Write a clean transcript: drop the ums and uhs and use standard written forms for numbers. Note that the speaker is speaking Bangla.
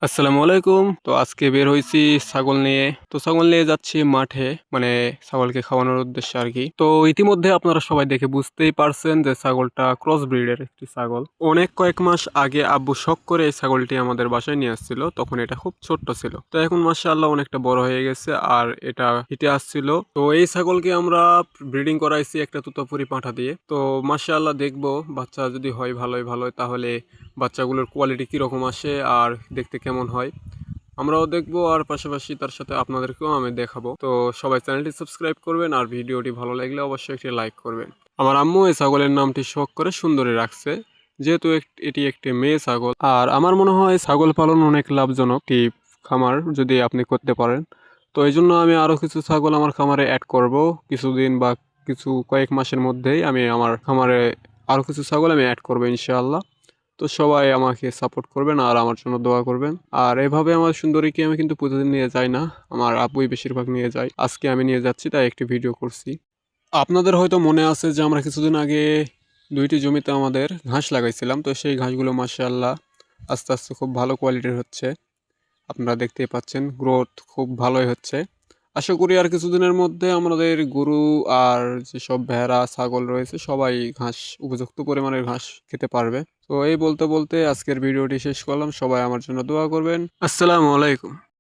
আসসালামু আলাইকুম। তো আজকে বের হইছি ছাগল নিয়ে। তো ছাগল নিয়ে যাচ্ছি মাঠে, মানে ছাগলকে খাওয়ানোর উদ্দেশ্যে আরকি। তো ইতিমধ্যে আপনারা সবাই দেখে বুঝতেই পারছেন যে ছাগলটা ক্রস ব্রিডের একটি ছাগল। অনেক কয়েক মাস আগে আব্বু শখ করে এই ছাগলটি আমাদের বাসায় নিয়ে আসছিল। তখন এটা খুব ছোট্ট ছিল। তো এখন মাশাআল্লাহ অনেকটা বড় হয়ে গেছে আর এটা হিটে আসছিল। তো এই ছাগলকে আমরা ব্রিডিং করাইছি একটা তোতাপুরি পাঁঠা দিয়ে। তো মাশাআল্লাহ দেখবো বাচ্চা যদি হয় ভালোই তাহলে বাচ্চাগুলোর কোয়ালিটি কীরকম আসে আর দেখতে কেমন হয় আমরাও দেখবো আর পাশাপাশি তার সাথে আপনাদেরকেও আমি দেখাবো। তো সবাই চ্যানেলটি সাবস্ক্রাইব করবেন আর ভিডিওটি ভালো লাগলে অবশ্যই একটি লাইক করবেন। আমার আম্মু এই ছাগলের নামটি শখ করে সুন্দরী রাখছে, যেহেতু এটি একটি মেয়ে ছাগল। আর আমার মনে হয় ছাগল পালন অনেক লাভজনক একটি খামার যদি আপনি করতে পারেন। তো এই জন্য আমি আরও কিছু ছাগল আমার খামারে অ্যাড করব কিছুদিন বা কিছু কয়েক মাসের মধ্যেই আমি আমার খামারে আরও কিছু ছাগল আমি অ্যাড করবো ইনশাআল্লাহ। তো সবাই আমাকে সাপোর্ট করবেন আর আমার জন্য দোয়া করবেন। আর এভাবে আমার সুন্দরীকে আমি কিন্তু প্রতিদিন নিয়ে যাই না, আমার আব্বুই বেশিরভাগ নিয়ে যায়। আজকে আমি নিয়ে যাচ্ছি তাই একটি ভিডিও করছি। আপনাদের হয়তো মনে আছে যে আমরা কিছুদিন আগে ২টি জমিতে আমাদের ঘাস লাগাইছিলাম। তো সেই ঘাসগুলো মাশাআল্লাহ আস্তে আস্তে খুব ভালো কোয়ালিটির হচ্ছে। আপনারা দেখতেই পাচ্ছেন গ্রোথ খুব ভালোই হচ্ছে। আশা করি আর কিছুদিনের মধ্যে আমাদের গরু আর যেসব ভেড়া ছাগল রয়েছে সবাই ঘাস উপযুক্ত পরিমাণের ঘাস খেতে পারবে। তো এই বলতে বলতে আজকের ভিডিওটি শেষ করলাম। সবাই আমার জন্য দোয়া করবেন। আসসালামু আলাইকুম।